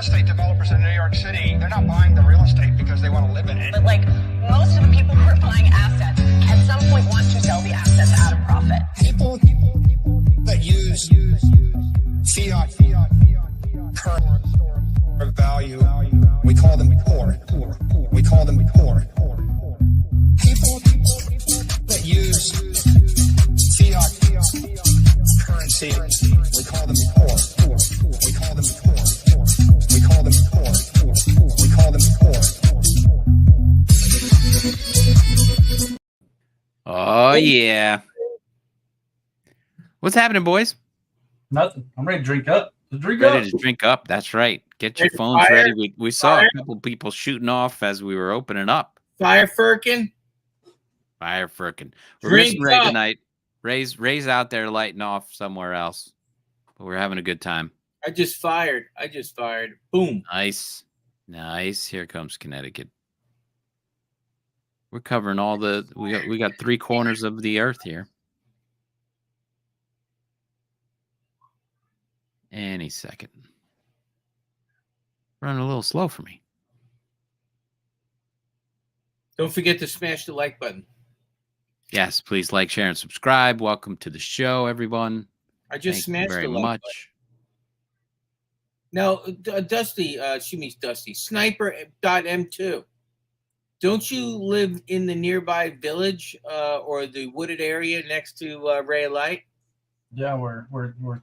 estate developers in New York City, they're not buying the real estate because they want to live in it. But like most of the people who are buying assets at some point want to sell the assets at a profit. People that use fiat current value, we call them poor. We call them poor. People that use fiat currency, we call them poor. We call them poor. We call them poor. We call them poor. Oh, yeah. What's happening, boys? Nothing. I'm ready to drink up. Ready to drink up. That's right. Get your phones ready. We saw a couple people shooting off as we were opening up. Fire Firkin. We're missing Ray tonight. Ray's out there lighting off somewhere else. But we're having a good time. I just fired. Boom. Nice. Here comes Connecticut. We're covering all the we got 3 corners of the earth here. Any second. Running a little slow for me. Don't forget to smash the like button. Yes, please like, share, and subscribe. Welcome to the show, everyone. I just Thank you smashed very the like much. button. Now, Dusty, she means Dusty. Sniper.m2. Don't you live in the nearby village or the wooded area next to Ray of Light? Yeah, we're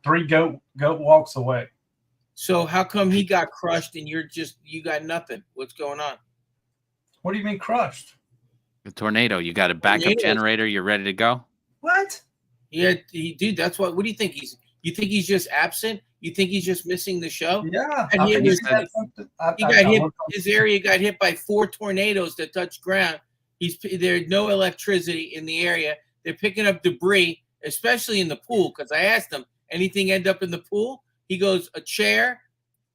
3 goat walks away. So how come he got crushed and you got nothing? What's going on? What do you mean crushed? The tornado. You got a backup generator. You're ready to go? What? Yeah, dude. That's what do you think? You think he's just absent? You think he's just missing the show? Yeah. And his area got hit by 4 tornadoes that touched ground. There's no electricity in the area. They're picking up debris, especially in the pool. Because I asked him, anything end up in the pool? He goes, a chair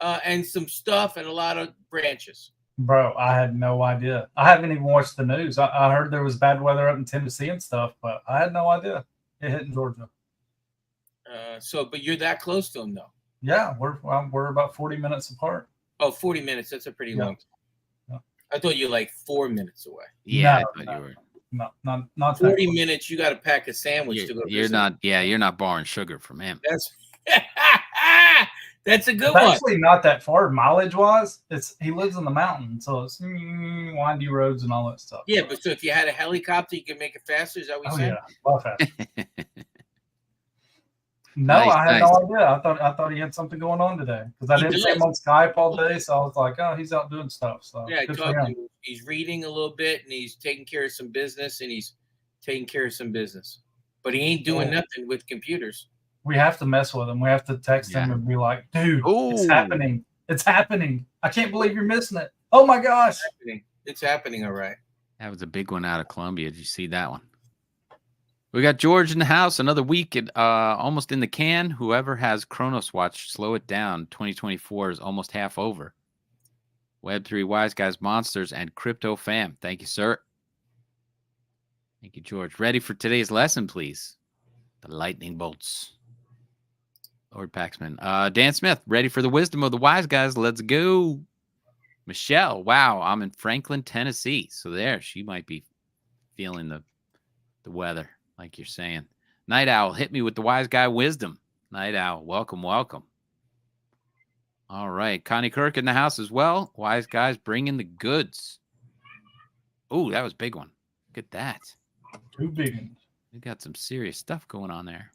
and some stuff and a lot of branches. Bro, I had no idea. I haven't even watched the news. I heard there was bad weather up in Tennessee and stuff, but I had no idea it hit in Georgia. But you're that close to him, though. Yeah, we're about 40 minutes apart. Oh, 40 minutes. That's a pretty long time. Yeah. I thought you were like 4 minutes away. Yeah, No, I thought you were. Not 40 minutes. You got to pack a sandwich to go. You're not. Yeah, you're not borrowing sugar from him. That's a good It's one. actually not that far mileage wise. He lives in the mountains, so it's windy roads and all that stuff. Yeah, but so if you had a helicopter, you could make it faster. Is that what you said? Yeah, a lot faster. No, Nice, I had nice. no idea. I thought he had something going on today because I didn't see him on Skype all day, so I was like, oh, he's out doing stuff. So Yeah, I good for talked to him. him. He's reading a little bit and he's taking care of some business But he ain't doing nothing with computers. We have to mess with him. We have to text him and be like, dude, it's happening. It's happening. I can't believe you're missing it. Oh my gosh. It's happening, all right. That was a big one out of Columbia. Did you see that one? We got George in the house. Another week almost in the can. Whoever has Kronos Watch, slow it down. 2024 is almost half over. Web3 Wise Guys Monsters and Crypto Fam. Thank you, sir. Thank you, George. Ready for today's lesson, please? The lightning bolts. Lord Paxman. Dan Smith, ready for the wisdom of the wise guys. Let's go. Michelle, wow, I'm in Franklin, Tennessee. So there, she might be feeling the weather, like you're saying. Night Owl, hit me with the wise guy wisdom. Night Owl, welcome, welcome. All right, Connie Kirk in the house as well. Wise guys bringing the goods. Oh, that was a big one. Look at that. 2 big ones. We got some serious stuff going on there.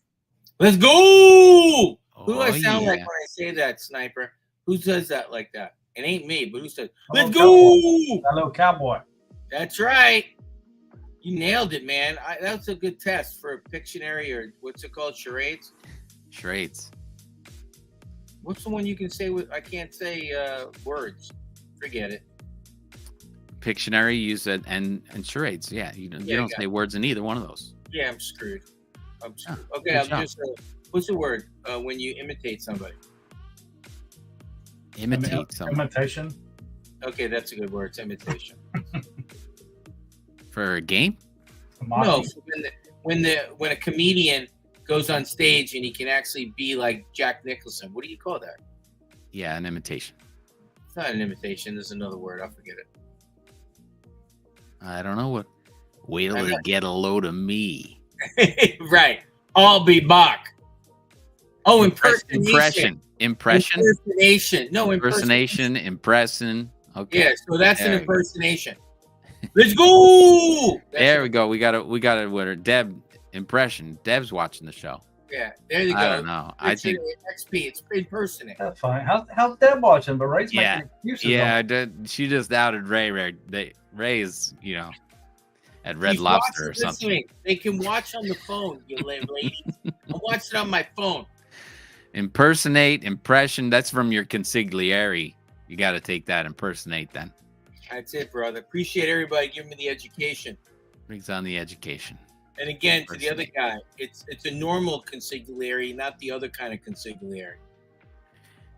Let's go. Who do I Oh, sound like yeah. when I say that, Sniper? Who says that like that? It ain't me, but who says, Hello, let's cowboy. go? Hello, cowboy. That's right. You nailed it, man. That was a good test for Pictionary or what's it called? Charades? Charades. What's the one you can say with, I can't say words. Forget it. Pictionary, use it, and charades. Yeah, you don't say words in either one of those. Yeah, I'm screwed. Okay, good I'm job. just, what's the word when you imitate somebody? Imitate someone. Imitation. Okay, that's a good word. It's imitation. For a game? No, when a comedian goes on stage and he can actually be like Jack Nicholson. What do you call that? Yeah, an imitation. It's not an imitation. There's another word. I'll forget it. I don't know what. Wait till they get a load of me. Right. I'll be back. Oh, impersonation. Impression. Impersonation. No, Impersonation. Impressing. Okay. Yeah, so that's an impersonation. Let's go. There we go. We got a winner. Deb impression. Deb's watching the show. Yeah, there you go. I don't know. I think XP. It's impersonate. That's fine. How's Deb watching? But Ray's making excuses. yeah. She just outed Ray. Ray's, at Red Lobster or something. Listening. They can watch on the phone, you ladies. I'm watching on my phone. Impersonate, impression. That's from your consigliere. You got to take that. Impersonate then. That's it, brother. Appreciate everybody giving me the education. Brings on the education. And again, to the other guy, it's a normal consigliere, not the other kind of consigliere.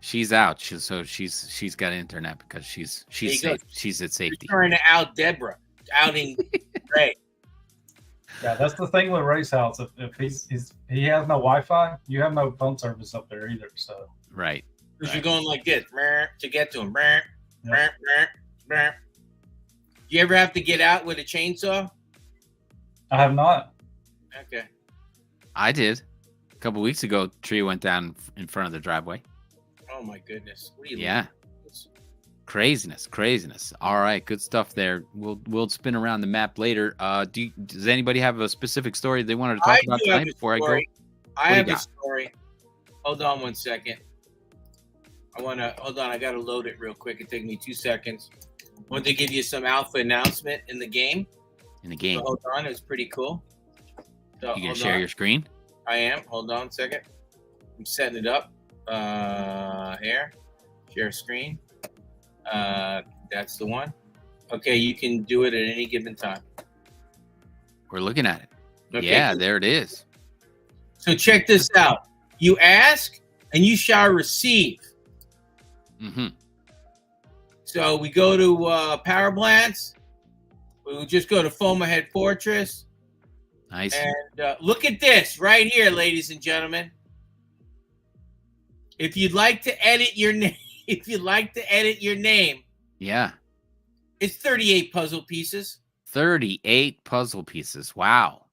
She's out. She's got internet because she's safe. She's at safety. She's trying to out Deborah, outing Ray. Yeah, that's the thing with Ray's house. If he has no Wi-Fi, you have no phone service up there either. So right. Because you're going like this to get to him. Do you ever have to get out with a chainsaw? I have not. Okay. I did. A couple weeks ago, tree went down in front of the driveway. Oh my goodness. What are you Yeah. Craziness. All right, good stuff there. We'll spin around the map later. Does anybody have a specific story they wanted to talk about tonight before I go? I have a story. Hold on 1 second. Hold on. I got to load it real quick. It take me 2 seconds. I wanted to give you some alpha announcement in the game. So hold on. It was pretty cool. So, you going to share your screen? I am. Hold on a second. I'm setting it up. Here. Share screen. That's the one. Okay, you can do it at any given time. We're looking at it. Okay, yeah, cool. There it is. So check this out. You ask and you shall receive. Mm-hmm. So we go to Power Plants. We'll just go to Fomahead Fortress. Nice. And look at this right here, ladies and gentlemen. If you'd like to edit your name, yeah, it's 38 puzzle pieces. 38 puzzle pieces. Wow.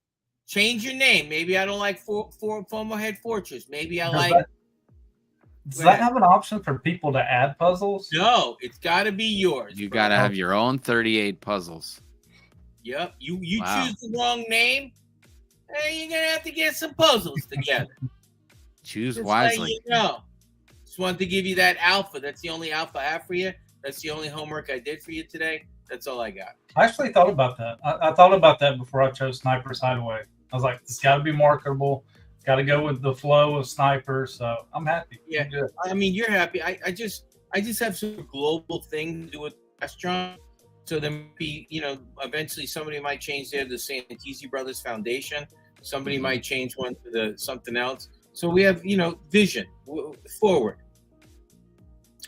Change your name. Maybe I don't like Fomahead Fortress. Maybe I like. Does that have an option for people to add puzzles? No, it's got to be yours. You got to have your own 38 puzzles. Yep. You choose the wrong name, and you're gonna have to get some puzzles together. Choose Just wisely. Just wanted to give you that alpha. That's the only alpha I have for you. That's the only homework I did for you today. That's all I got. I actually thought about that. I thought about that before I chose Sniper's Hideaway. I was like, it's got to be marketable. Got to go with the flow of Sniper. So I'm happy. Yeah, I mean, you're happy. I just have some global thing to do with restaurant. So then, eventually somebody might change there to the Santisi Brothers Foundation. Somebody might change one to something else. So we have, vision forward.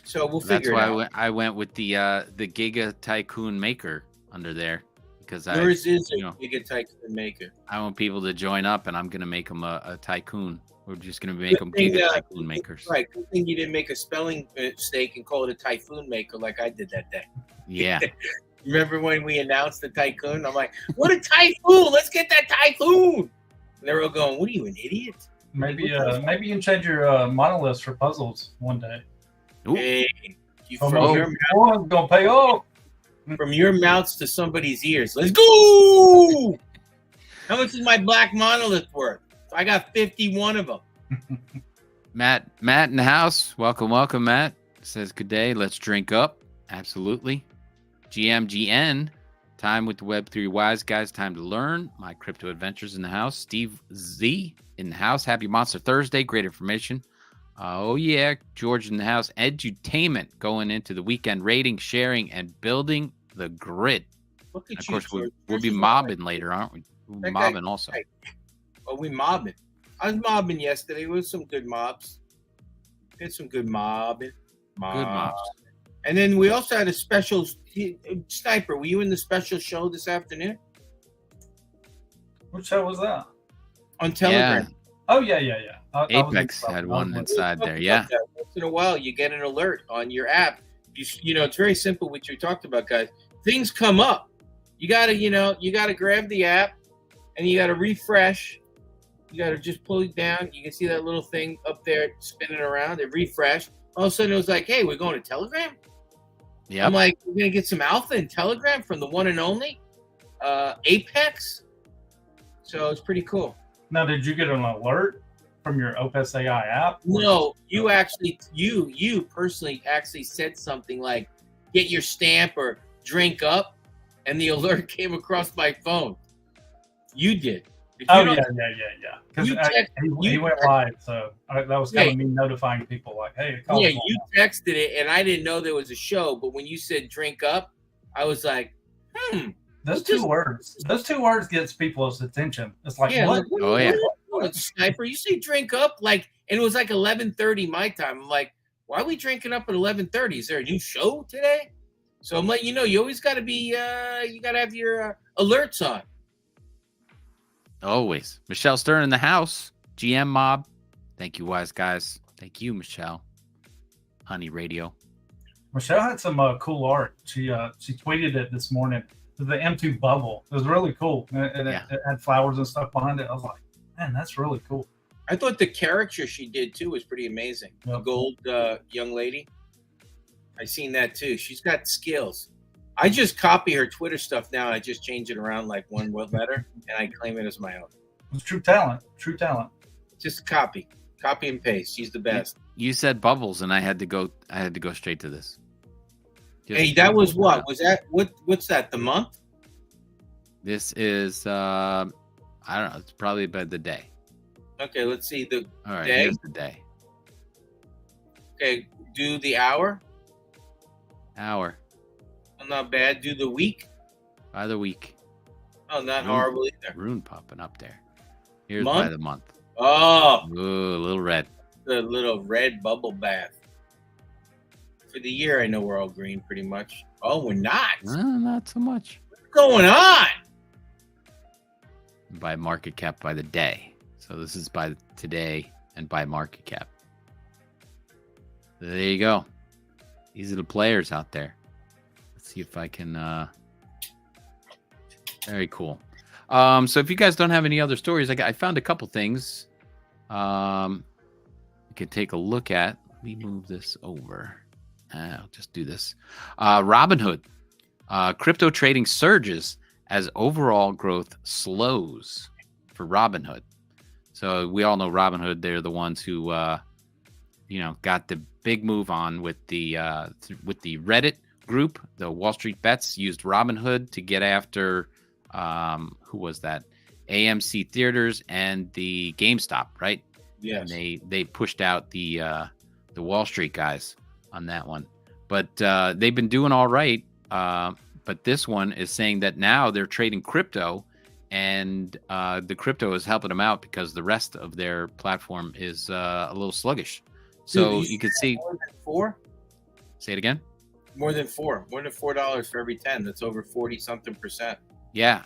So we'll figure it out. That's why I went with the Giga Tycoon Maker under there because yours is a Giga Tycoon Maker. I want people to join up, and I'm going to make them a tycoon. We're just going to make them Giga Tycoon Makers. Right. Good thing you didn't make a spelling mistake and call it a Typhoon Maker like I did that day. Yeah. Remember when we announced the Tycoon? I'm like, what a typhoon! Let's get that typhoon! And they're all going, what are you, an idiot? Maybe you can change your monoliths for puzzles one day. Hey, gonna pay off. From your mouths to somebody's ears. Let's go! How much is my black monolith worth? I got 51 of them. Matt in the house. Welcome, Matt. Says good day. Let's drink up. Absolutely. GMGN. Time with the Web3 Wise Guys. Time to learn. My crypto adventures in the house. Steve Z in the house. Happy Monster Thursday. Great information. Oh, yeah. George in the house. Edutainment going into the weekend, rating, sharing, and building the grid. Look at of you, course, we'll be mobbing later, aren't we? We'll be mobbing also. Oh, we mobbing. I was mobbing yesterday. It was some good mobs. Did some good mobbing. Good mobs. And then we also had a special Sniper. Were you in the special show this afternoon? Which show was that? On Telegram. Yeah. Oh, yeah. Apex had one inside there, yeah. Once in a while, you get an alert on your app It's very simple what you talked about, guys. Things come up. You gotta grab the app and you gotta refresh. You gotta just pull it down. You can see that little thing up there spinning around. It refreshed. All of a sudden it was like, hey, we're going to Telegram. Yeah. I'm like, we're gonna get some alpha in Telegram from the one and only Apex. So it's pretty cool. Now, did you get an alert from your Opus AI app? No, you personally actually said something like, get your stamp or drink up, and the alert came across my phone. You did. If you don't- Yeah. Because You he went live, so that was kind of me notifying people like, hey, Yeah, you texted it, and I didn't know there was a show, but when you said drink up, I was like, Those two words gets people's attention. It's like, yeah, what? Oh, yeah. What, Sniper, you say drink up? Like, and it was like 11:30 my time. I'm like, why are we drinking up at 11:30? Is there a new show today? So I'm letting you know, you always got to be, you got to have your alerts on. Always. Michelle Stern in the house. GM Mob. Thank you, wise guys. Thank you, Michelle. Honey Radio. Michelle had some cool art. She tweeted it this morning. The M2 bubble. It was really cool. And it had flowers and stuff behind it. I was like, man, that's really cool. I thought the character she did too was pretty amazing. The gold young lady. I seen that too. She's got skills. I just copy her Twitter stuff now. I just change it around like one letter, and I claim it as my own. It's true talent. True talent. Just copy and paste. She's the best. You said bubbles, and I had to go straight to this. Hey, that was what? Was that what's that? The month? This is I don't know. It's probably by the day. Okay, let's see the All right, day. here's the day. Okay, do the hour. Hour. Oh, not bad. Do the week. By the week. Oh, not horrible either. Rune popping up there. Here's Month? by the month. Oh, Ooh, a little red. the little red bubble bath. For the year, I know we're all green pretty much. Oh, we're not. Not so much. What's going on? By market cap by the day. So this is by today and by market cap. There you go. These are the players out there. Let's see if I can. Very cool. So if you guys don't have any other stories, I found a couple things. You can take a look at. Let me move this over. I'll just do this. Robinhood. Crypto trading surges as overall growth slows for Robinhood. So we all know Robinhood. They're the ones who, got the big move on with the Reddit group. The Wall Street Bets used Robinhood to get after, who was that? AMC Theaters and the GameStop, right? Yes. And they pushed out the Wall Street guys on that one. But they've been doing all right. But this one is saying that now they're trading crypto, and the crypto is helping them out because the rest of their platform is a little sluggish. So Dude, you can see. more than four. Say it again. More than $4 for every 10. That's over 40-something%. Yeah.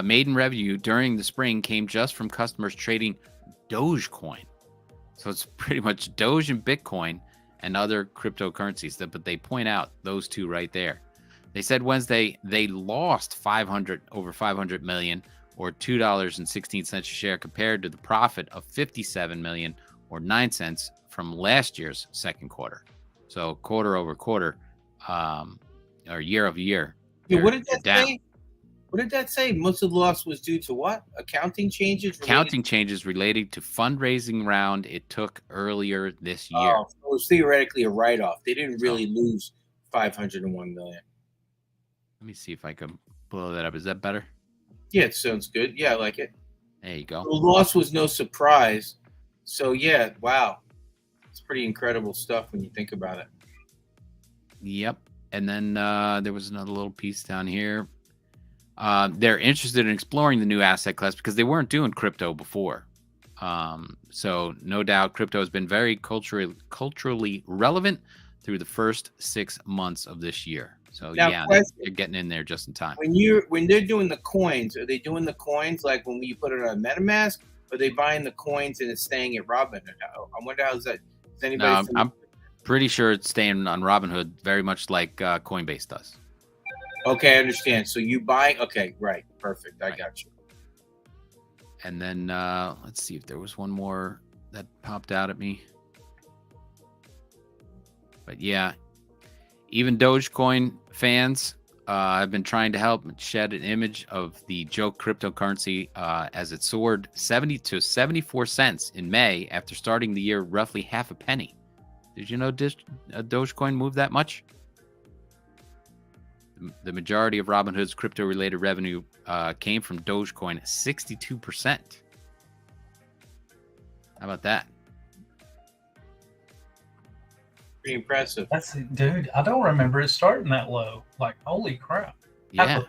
Maiden revenue during the spring came just from customers trading Dogecoin. So it's pretty much Doge and Bitcoin and other cryptocurrencies. But they point out those two right there. They said Wednesday they lost over 500 million or $2.16 a share compared to the profit of 57 million or 9 cents from last year's second quarter. So quarter over quarter, or year over year. Yeah, what did that down. say? What did that say? Most of the loss was due to what? Accounting changes? Accounting changes related to fundraising round it took earlier this year. Oh, so it was theoretically a write-off. They didn't really lose 501 million. Let me see if I can blow that up. Is that better? Yeah, it sounds good. Yeah, I like it. There you go. The loss was no surprise. So yeah, wow. It's pretty incredible stuff when you think about it. Yep. And then there was another little piece down here. They're interested in exploring the new asset class because they weren't doing crypto before. So no doubt crypto has been very culturally relevant through the first 6 months of this year. So Now, yeah, question. they're getting in there just in time. When they're doing the coins, are they doing the coins like when you put it on MetaMask? Or are they buying the coins and it's staying at Robinhood? I wonder how's that. Is anybody? No, Pretty sure it's staying on Robinhood, very much like Coinbase does. Okay, I understand. So you buy? Okay, right, perfect. I got you. And then let's see if there was one more that popped out at me. But yeah, even Dogecoin fans have been trying to help shed an image of the joke cryptocurrency as it soared 70 to 74 cents in May after starting the year roughly half a penny. Did you know Dogecoin moved that much? The majority of Robinhood's crypto-related revenue came from Dogecoin, 62%. How about that? Pretty impressive. Dude, I don't remember it starting that low. Like, holy crap. Yeah.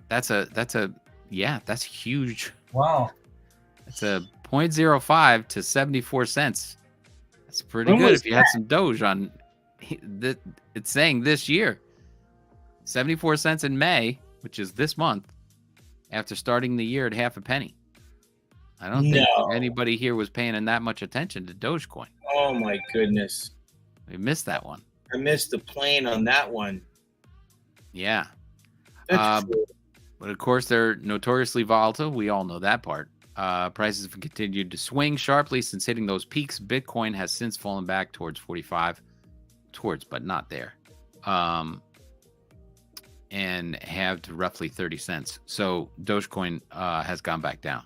That's huge. Wow. It's a 0.05 to 74 cents. That's pretty When good was if you had some Doge on. It's saying this year. 74 cents in May, which is this month, after starting the year at half a penny. I don't think anybody here was paying that much attention to Dogecoin. Oh my goodness. We missed that one. I missed the plane on that one. Yeah. That's true. But of course, they're notoriously volatile. We all know that part. Prices have continued to swing sharply since hitting those peaks. Bitcoin has since fallen back towards 45, but not there. And halved roughly 30 cents. So Dogecoin has gone back down.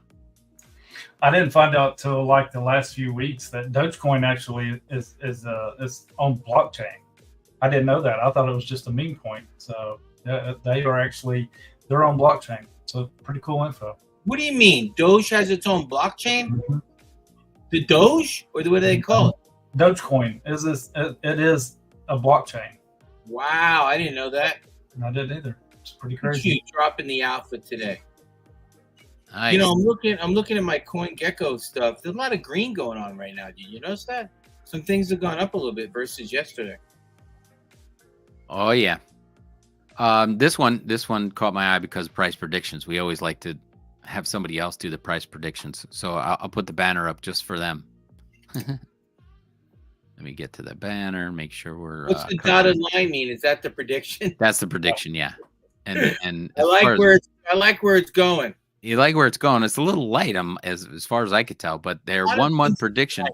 I didn't find out till like the last few weeks that Dogecoin actually is on blockchain. I didn't know that. I thought it was just a meme coin. So they're on blockchain. So pretty cool info. What do you mean? Doge has its own blockchain? Mm-hmm. The Doge? Or what do they call it? Dogecoin it is a blockchain. Wow, I didn't know that. I didn't either. It's pretty Look at crazy. you dropping the alpha today. Nice. You know, I'm looking at my CoinGecko stuff. There's a lot of green going on right now. Did you notice that? Some things have gone up a little bit versus yesterday. Oh yeah. This one caught my eye because of price predictions. We always like to have somebody else do the price predictions. So I'll put the banner up just for them. Let me get to the banner, make sure we're What's the dotted line mean? Is that the prediction? That's the prediction, yeah. And I like where it's going. You like where it's going. It's a little light, as far as I could tell, but their 1 month prediction,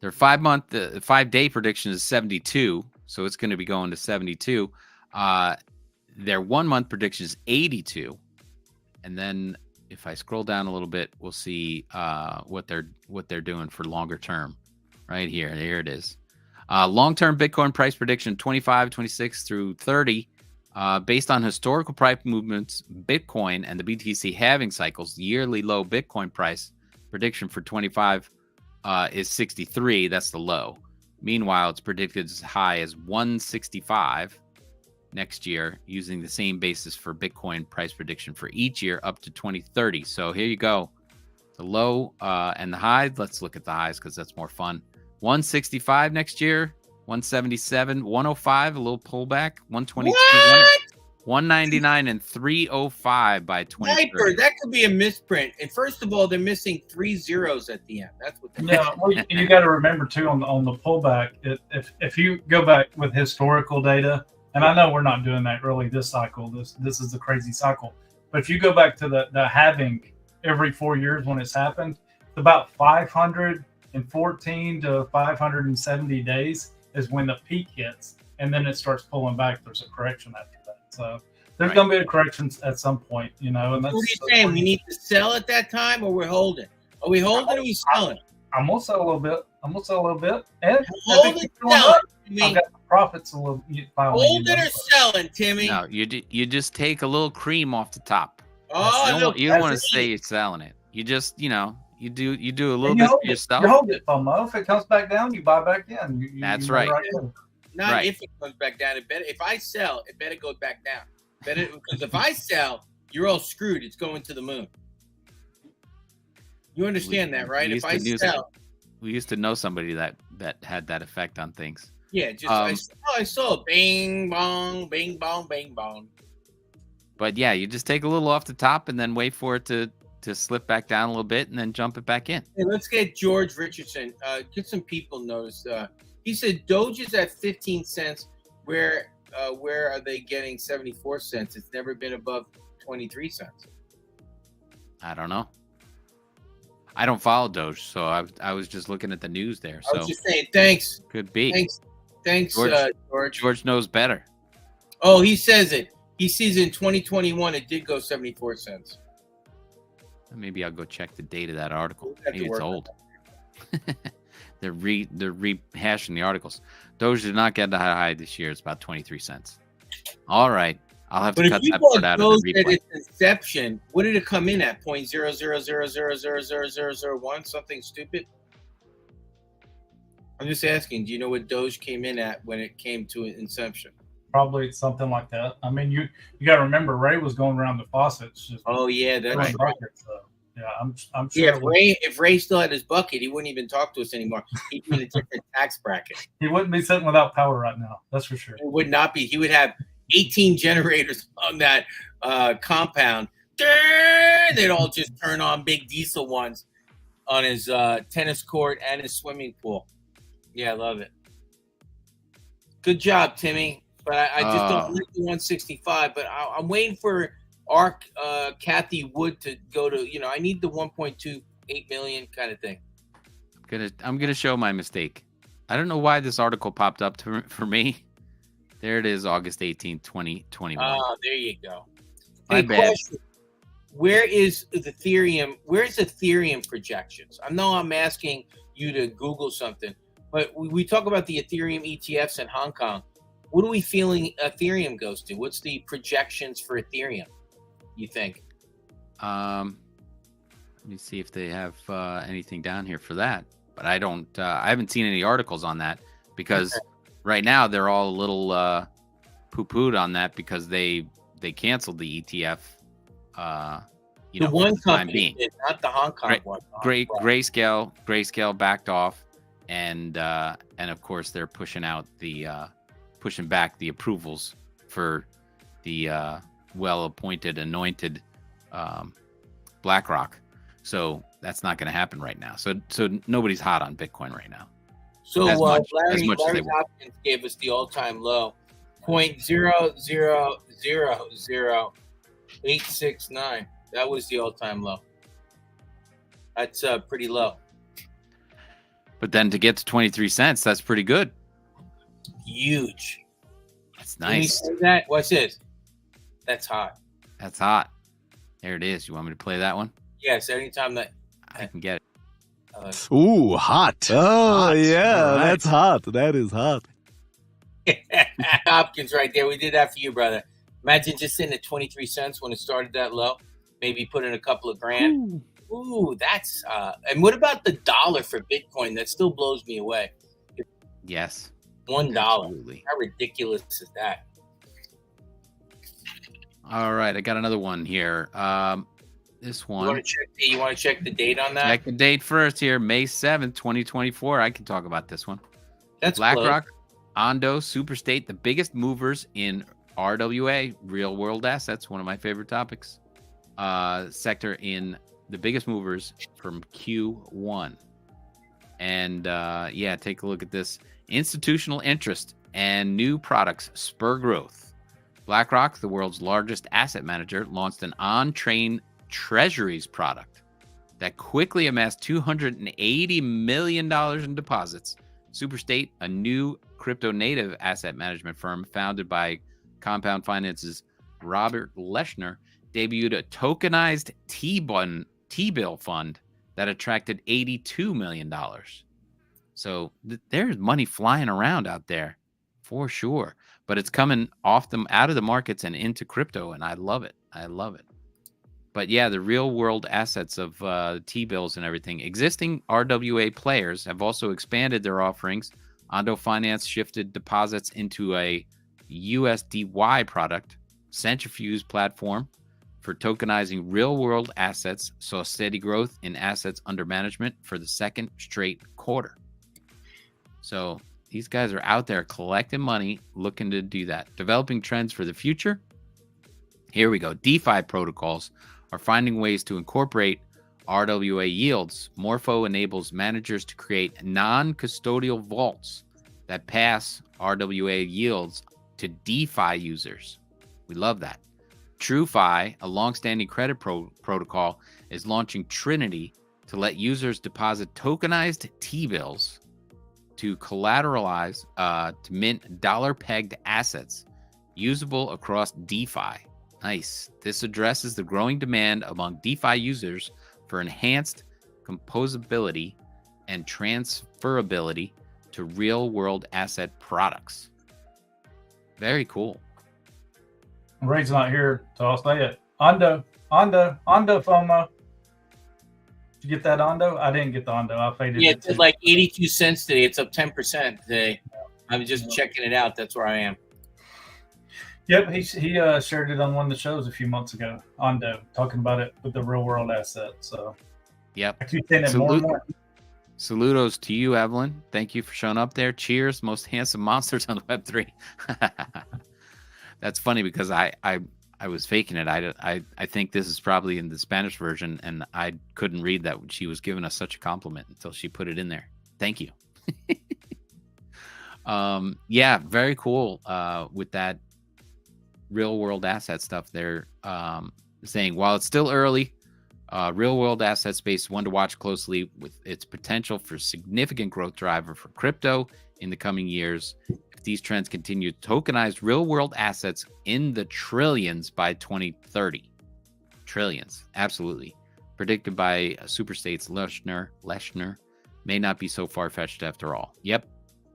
their 5-day prediction is 72, so it's going to be going to 72. Their 1 month prediction is 82, and then if I scroll down a little bit, we'll see what they're doing for longer term. Right here, there it is. Long-term Bitcoin price prediction 25, 26 through 30. Based on historical price movements, Bitcoin and the BTC halving cycles, yearly low Bitcoin price prediction for 25 is 63. That's the low. Meanwhile, it's predicted as high as 165 next year, using the same basis for Bitcoin price prediction for each year up to 2030. So here you go. The low and the high. Let's look at the highs because that's more fun. 165 next year. 177, 105, a little pullback, 122, 199, and 305 by 2030. That could be a misprint. And first of all, they're missing 3 zeros at the end. That's what. Yeah, well, you got to remember too on the pullback. If you go back with historical data, and I know we're not doing that really this cycle. This is a crazy cycle. But if you go back to the halving every 4 years when it's happened, it's about 514 to 570 days. Is when the peak hits, and then it starts pulling back. There's a correction after that. So there's going to be a correction at some point, you know. And that's, what are you saying? We need to sell at that time, or we're holding? Are we holding or are we selling? I'm going to sell a little bit. And hold it, sell it. I've got the profits a little. Hold it or selling, Timmy? No, you just take a little cream off the top. Oh, you don't want to say you're selling it. You just, you do a little bit for yourself. You hold it, FOMO. If it comes back down, you buy back in. That's right. Not if it comes back down. If I sell, it better go back down. Because if I sell, you're all screwed. It's going to the moon. You understand that, right? If I sell, we used to know somebody that had that effect on things. Yeah, just I saw bing bong, bing bong, bing bong. But yeah, you just take a little off the top and then wait for it to slip back down a little bit and then jump it back in. Hey, let's get George Richardson. Get some people noticed. He said Doge is at 15 cents. Where are they getting 74 cents? It's never been above 23 cents. I don't know. I don't follow Doge, so I was just looking at the news there. So I was just saying, thanks. Could be. Thanks, George. George. George knows better. Oh, he says it. He sees in 2021 it did go 74 cents. Maybe I'll go check the date of that article. We'll have to Maybe it's work on old. They're rehashing the articles. Doge did not get the high this year. It's about 23 cents. All right. I'll have to But cut if you that part bought out Doge of the at replay. its inception, what did it come in at? 0.000000001? Something stupid? I'm just asking, do you know what Doge came in at when it came to inception? Probably something like that. I mean, you got to remember, Ray was going around the faucets. Just Oh, yeah, that's filling right. buckets, so, yeah, I'm sure. Yeah, if Ray still had his bucket, he wouldn't even talk to us anymore. He'd be in a different tax bracket. He wouldn't be sitting without power right now. That's for sure. It would not be. He would have 18 generators on that compound. They'd all just turn on big diesel ones on his tennis court and his swimming pool. Yeah, I love it. Good job, Timmy. But I just don't like the 165. But I'm waiting for our Kathy Wood to go to, I need the 1.28 million kind of thing. I'm gonna show my mistake. I don't know why this article popped up for me. There it is, August 18th, 2021. Oh, there you go. My bad. Question. Where's Ethereum projections? I know I'm asking you to Google something, but we talk about the Ethereum ETFs in Hong Kong. What are we feeling Ethereum goes to? What's the projections for Ethereum, you think? Let me see if they have anything down here for that. But I haven't seen any articles on that because right now they're all a little poo-pooed on that because they canceled the ETF. The one company did, not the Hong Kong one. Grayscale backed off, and of course they're pushing back the approvals for the well-appointed, anointed BlackRock. So that's not going to happen right now. So nobody's hot on Bitcoin right now. So Larry Hopkins gave us the all-time low, 0.0000869. That was the all-time low. That's pretty low. But then to get to 23 cents, that's pretty good. Huge. That's nice. Can we say that? What's this? That's hot. That's hot. There it is. You want me to play that one? Yes, anytime that I can get it. Ooh, hot. Oh, Hot. yeah, All right. that's hot. That is hot. Hopkins right there. We did that for you, brother. Imagine just sitting at 23 cents when it started that low. Maybe put in a couple of grand. Ooh, that's and what about the dollar for Bitcoin? That still blows me away. Yes. $1. Absolutely. How ridiculous is that? All right, I got another one here. This one. You want to check the date on that? Check the date first here, May 7th, 2024. I can talk about this one. That's BlackRock, Ondo, Superstate, the biggest movers in RWA, real world assets, one of my favorite topics. Sector in the biggest movers from Q1. And take a look at this. Institutional interest and new products spur growth. BlackRock, the world's largest asset manager, launched an on-chain treasuries product that quickly amassed $280 million in deposits. Superstate, a new crypto-native asset management firm founded by Compound Finance's Robert Leshner, debuted a tokenized T-bill fund that attracted $82 million. So there's money flying around out there for sure, but it's coming out of the markets and into crypto, and I love it. But yeah, the real world assets of T-bills and everything. Existing RWA players have also expanded their offerings. Ondo Finance shifted deposits into a USDY product. Centrifuge platform for tokenizing real world assets saw steady growth in assets under management for the second straight quarter. So these guys are out there collecting money, looking to do that. Developing trends for the future. Here we go. DeFi protocols are finding ways to incorporate RWA yields. Morpho enables managers to create non-custodial vaults that pass RWA yields to DeFi users. We love that. TrueFi, a longstanding credit protocol, is launching Trinity to let users deposit tokenized T-bills to collateralize, to mint dollar-pegged assets usable across DeFi. Nice. This addresses the growing demand among DeFi users for enhanced composability and transferability to real-world asset products. Very cool. Ray's not here, so I'll say it. Ondo FOMO. Did you get that Ondo? I didn't get the Ondo. I faded Yeah, it. it's like 82 cents today. It's up 10% today. I'm just checking it out. That's where I am. Yep, he shared it on one of the shows a few months ago. Ondo, talking about it with the real world asset. So Yep. I keep saying it more and more. Saludos to you, Evelyn. Thank you for showing up there. Cheers, most handsome monsters on the Web3. That's funny because I was faking it. I think this is probably in the Spanish version, and I couldn't read that she was giving us such a compliment until she put it in there. Thank you. Yeah, very cool. With that real world asset stuff, they're saying while it's still early, real world asset space one to watch closely with its potential for significant growth driver for crypto in the coming years. If these trends continue, tokenized real world assets in the trillions by 2030. Trillions, absolutely. Predicted by Superstate's Leshner may not be so far-fetched after all. Yep,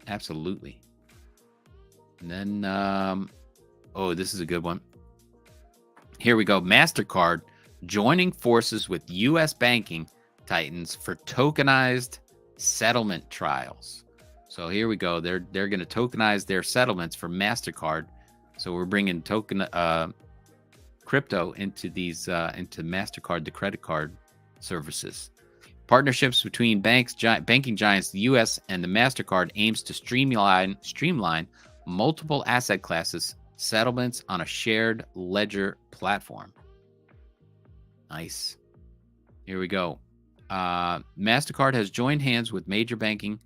absolutely. And then, oh, this is a good one. Here we go. MasterCard joining forces with U.S. banking titans for tokenized settlement trials. So here we go. They're going to tokenize their settlements for MasterCard. So we're bringing crypto into these into MasterCard, the credit card services. Partnerships between banking giants, the U.S. and the MasterCard aims to streamline multiple asset classes settlements on a shared ledger platform. Nice. Here we go. MasterCard has joined hands with major banking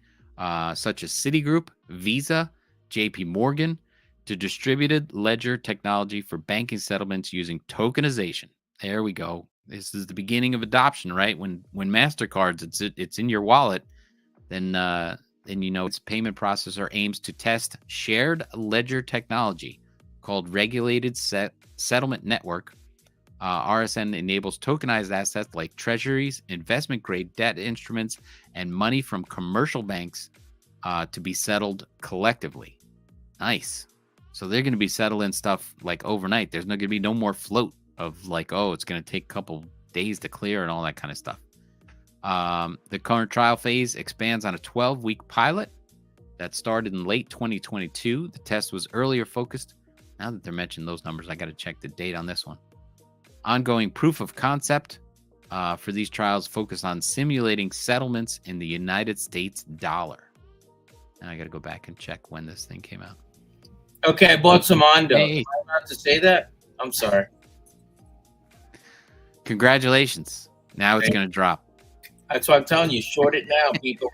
such as Citigroup, Visa, JP Morgan to distributed ledger technology for banking settlements using tokenization. There we go. This is the beginning of adoption, right? When MasterCard's it's in your wallet, then you know its payment processor aims to test shared ledger technology called Regulated Settlement Network. RSN enables tokenized assets like treasuries, investment-grade debt instruments, and money from commercial banks to be settled collectively. Nice. So they're going to be settling stuff like overnight. There's going to be no more float of like, oh, it's going to take a couple days to clear and all that kind of stuff. The current trial phase expands on a 12-week pilot that started in late 2022. The test was earlier focused. Now that they're mentioning those numbers, I got to check the date on this one. Ongoing proof of concept for these trials focus on simulating settlements in the United States dollar. And I got to go back and check when this thing came out. Okay, I bought some Ondo. Hey. Am I allowed to say that? I'm sorry. Congratulations. Now it's going to drop. That's what I'm telling you. Short it now, people.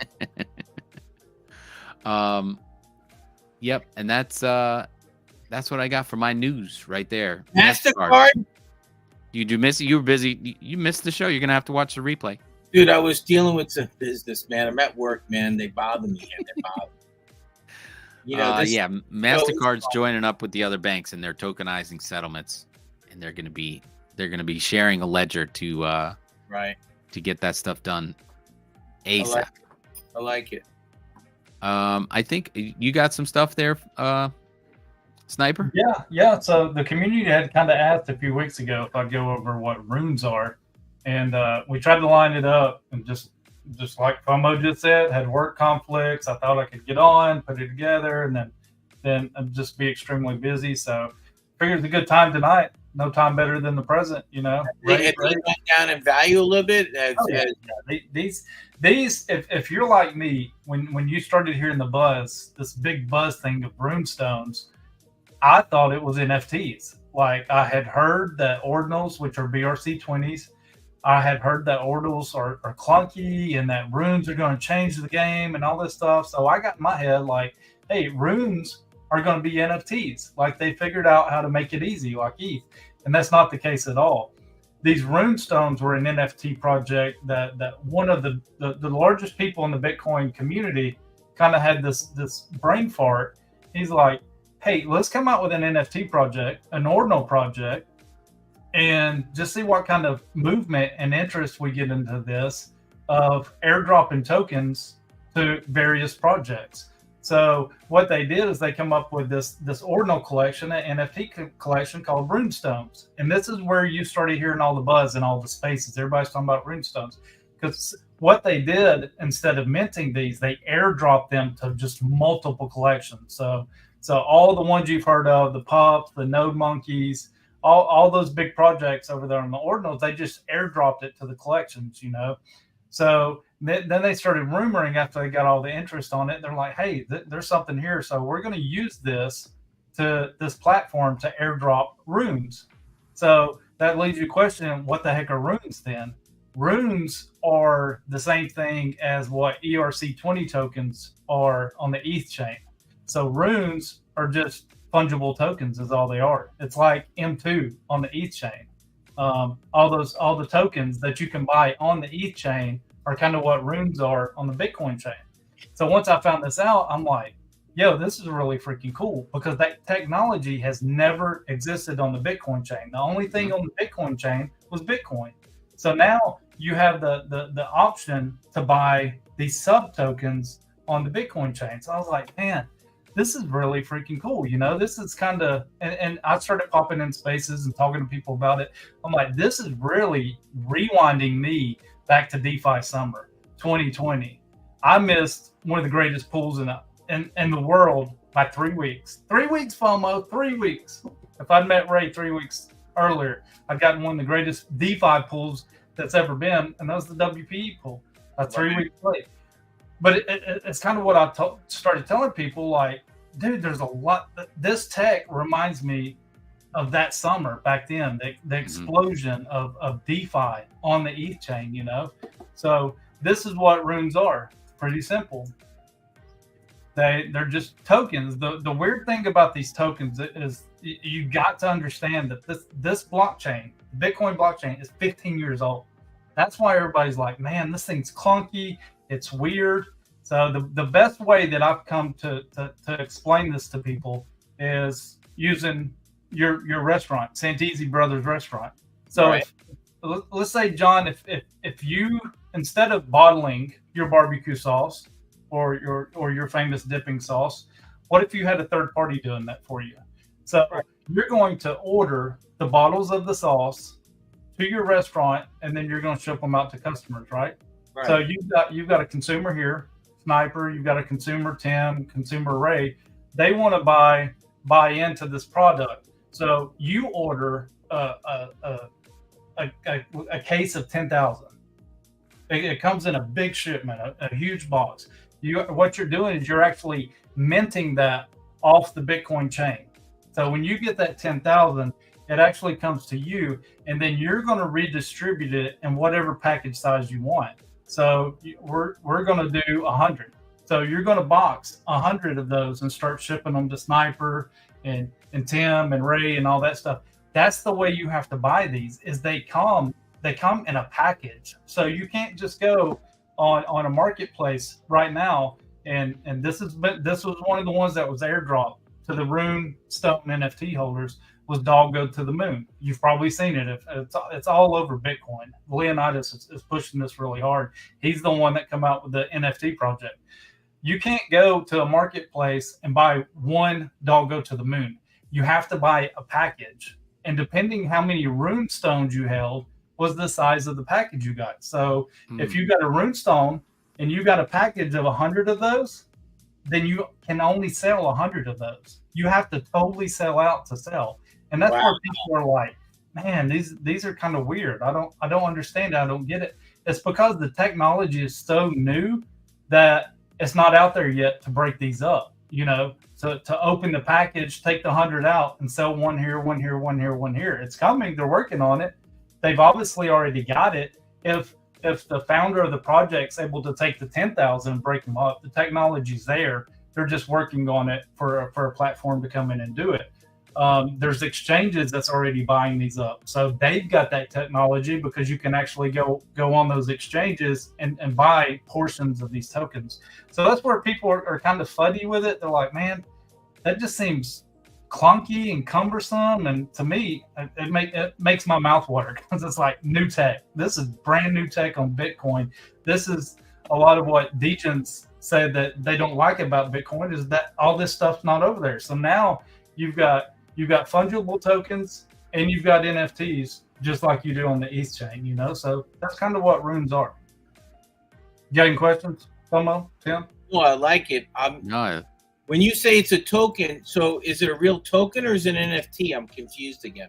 Yep. And that's what I got for my news right there. MasterCard? You miss it? You were busy. You missed the show. You're going to have to watch the replay. Dude, I was dealing with some business, man. I'm at work, man. They bother me. And they bother me. You know, Yeah, MasterCard's joining up with the other banks, and they're tokenizing settlements, and they're going to be sharing a ledger to right to get that stuff done ASAP. I like it. I think you got some stuff there, Sniper. Yeah. So the community had kind of asked a few weeks ago if I'd go over what runes are, and we tried to line it up, and just like FOMO just said, had work conflicts. I thought I could get on, put it together, and then I'd just be extremely busy. So figured it's a good time tonight. No time better than the present, you know. They went down in value a little bit. These, if you're like me, when you started hearing the buzz, this big buzz thing of runestones, I thought it was NFTs. Like I had heard that ordinals, which are BRC20s, I had heard that ordinals are clunky and that runes are going to change the game and all this stuff. So I got in my head like hey, runes are going to be NFTs. Like they figured out how to make it easy, like ETH. And that's not the case at all. These rune stones were an NFT project that one of the largest people in the Bitcoin community kind of had this brain fart. He's like, hey, let's come out with an NFT project, an ordinal project, and just see what kind of movement and interest we get into this of airdropping tokens to various projects. So what they did is they come up with this ordinal collection, an NFT collection called runestones. And this is where you started hearing all the buzz in all the spaces. Everybody's talking about runestones. Because what they did, instead of minting these, they airdropped them to just multiple collections. So all the ones you've heard of, the Pups, the Node Monkeys, all those big projects over there on the ordinals, they just airdropped it to the collections, you know. So then they started rumoring after they got all the interest on it. They're like, hey, there's something here. So we're going to use this platform to airdrop runes. So that leaves you questioning, what the heck are runes then? Runes are the same thing as what ERC20 tokens are on the ETH chain. So runes are just fungible tokens is all they are. It's like M2 on the ETH chain. All the tokens that you can buy on the ETH chain are kind of what runes are on the Bitcoin chain. So once I found this out, I'm like, yo, this is really freaking cool, because that technology has never existed on the Bitcoin chain. The only thing on the Bitcoin chain was Bitcoin. So now you have the option to buy these sub tokens on the Bitcoin chain. So I was like, man, this is really freaking cool. You know, this is kind of, and I started popping in spaces and talking to people about it. I'm like, this is really rewinding me back to DeFi summer 2020. I missed one of the greatest pools in the world by 3 weeks. 3 weeks, FOMO, 3 weeks. If I'd met Ray 3 weeks earlier, I'd gotten one of the greatest DeFi pools that's ever been, and that was the WPE pool. 3 weeks late. But it's kind of what I started telling people, like, dude, there's a lot. This tech reminds me of that summer back then, the explosion of DeFi on the ETH chain, you know? So this is what runes are. Pretty simple. They're just tokens. The weird thing about these tokens is you got to understand that this blockchain, Bitcoin blockchain, is 15 years old. That's why everybody's like, man, this thing's clunky. It's weird. So the best way that I've come to explain this to people is using your restaurant, Santisi Brothers Restaurant. So right. Let's say, John, if you, instead of bottling your barbecue sauce or your famous dipping sauce, what if you had a third party doing that for you? So you're going to order the bottles of the sauce to your restaurant, and then you're going to ship them out to customers, right? So you've got a consumer here, Sniper, you've got a consumer, Tim, consumer, Ray. They want to buy into this product. So you order a case of 10,000. It comes in a big shipment, a huge box. What you're doing is you're actually minting that off the Bitcoin chain. So when you get that 10,000, it actually comes to you, and then you're going to redistribute it in whatever package size you want. So we're going to do 100. So you're going to box 100 of those and start shipping them to Sniper and Tim and Ray and all that stuff. That's the way you have to buy these. Is they come in a package. So you can't just go on a marketplace right now. And this was one of the ones that was airdropped to the Rune Stone NFT holders. Was Dog Go to the Moon. You've probably seen it. It's all over Bitcoin. Leonidas is pushing this really hard. He's the one that come out with the NFT project. You can't go to a marketplace and buy one Dog Go to the Moon. You have to buy a package. And depending how many rune stones you held was the size of the package you got. So if you got a rune stone and you got a package of 100 of those, then you can only sell 100 of those. You have to totally sell out to sell. And that's where people are like, man, these are kind of weird. I don't understand it. I don't get it. It's because the technology is so new that it's not out there yet to break these up, you know, to open the package, take the 100 out and sell one here, one here, one here, one here. It's coming. They're working on it. They've obviously already got it. If the founder of the project's able to take the 10,000 and break them up, the technology's there. They're just working on it for a platform to come in and do it. There's exchanges that's already buying these up, so they've got that technology because you can actually go on those exchanges and buy portions of these tokens. So that's where people are kind of fuddy with it. They're like, man, that just seems clunky and cumbersome, and to me it makes my mouth water because it's like new tech. This is brand new tech on Bitcoin. This is a lot of what degens said that they don't like about Bitcoin, is that all this stuff's not over there. So now you've got fungible tokens and you've got NFTs just like you do on the ETH chain, you know. So that's kind of what runes are. You got any questions, Tomo, Tim? Well, I like it. No, When you say it's a token, so is it a real token or is it an NFT? I'm confused again.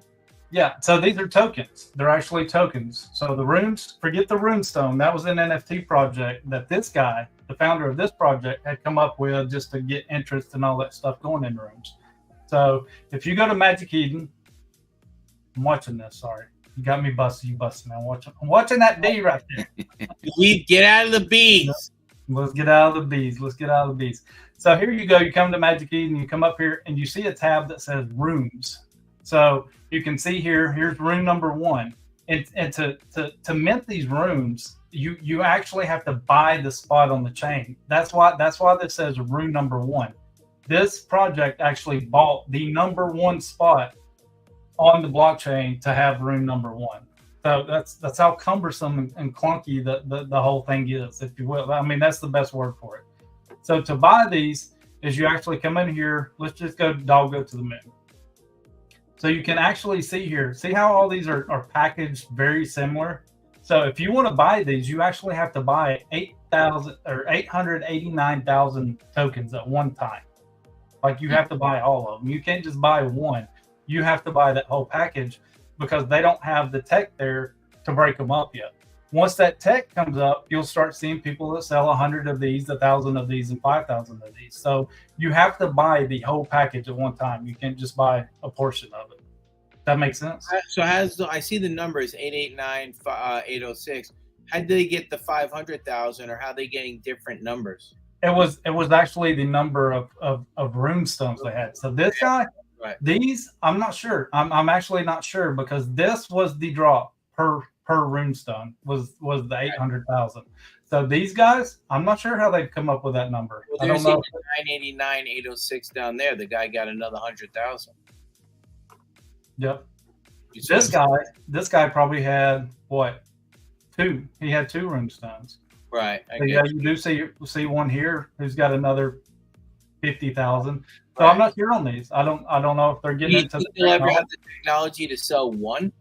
Yeah, so these are tokens. They're actually tokens. So the runes, forget the runestone. That was an NFT project that this guy, the founder of this project, had come up with just to get interest and all that stuff going in runes. So if you go to Magic Eden, I'm watching this. Sorry, you got me busted. You busted me. I'm watching that D right there. Get out of the bees. Let's get out of the bees. Let's get out of the bees. So here you go. You come to Magic Eden. You come up here and you see a tab that says rooms. So you can see here's room number 1. And to mint these rooms, you actually have to buy the spot on the chain. That's why this says room number 1. This project actually bought the number 1 spot on the blockchain to have room number 1. So that's how cumbersome and clunky the whole thing is, if you will. I mean, that's the best word for it. So to buy these is you actually come in here. Let's just go to the moon. So you can actually see here, see how all these are packaged very similar. So if you want to buy these, you actually have to buy 889,000 tokens at one time. Like you have to buy all of them. You can't just buy one. You have to buy that whole package because they don't have the tech there to break them up yet. Once that tech comes up, you'll start seeing people that sell 100 of these, 1,000 of these, and 5,000 of these. So you have to buy the whole package at one time. You can't just buy a portion of it. That makes sense? So I see the numbers 889, 806. How did they get the 500,000, or how are they getting different numbers? It was actually the number of runestones they had. So this guy, right. These, I'm not sure. I'm actually not sure because this was the drop per runestone was the 800,000. So these guys, I'm not sure how they've come up with that number. Well, I don't there's know. 989, 806 down there. The guy got another 100,000. Yep. This guy probably had what? 2. He had 2 runestones. Right. So yeah, you do see one here who's got another 50,000. So right. I'm not sure on these. I don't know if they're getting into. You'll ever have the technology to sell one?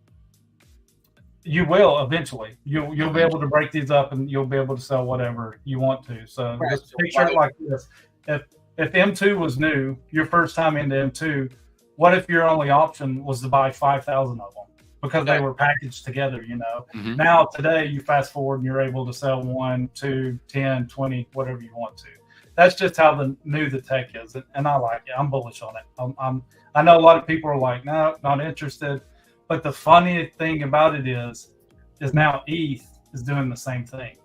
You will eventually. You'll be able to break these up and you'll be able to sell whatever you want to. So right. just picture it like this: if M2 was new, your first time into M2, what if your only option was to buy 5,000 of them because they were packaged together? You know. Mm-hmm. Now today you fast forward and you're able to sell 1, 2, 10, 20, whatever you want to. That's just how new the tech is, and I like it. I'm bullish on it. I know a lot of people are like, no, not interested. But the funny thing about it is now ETH is doing the same thing.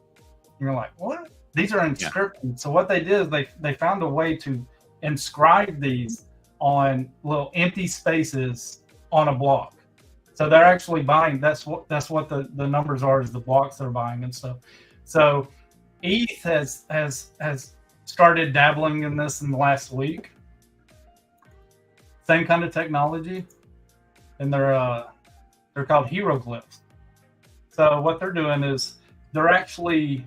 You're like, what? These are inscripted. Yeah. So what they did is they found a way to inscribe these on little empty spaces on a block. So they're actually buying. That's what the numbers are, is the blocks they're buying and stuff. So ETH has started dabbling in this in the last week. Same kind of technology. And they're called hieroglyphs. So what they're doing is they're actually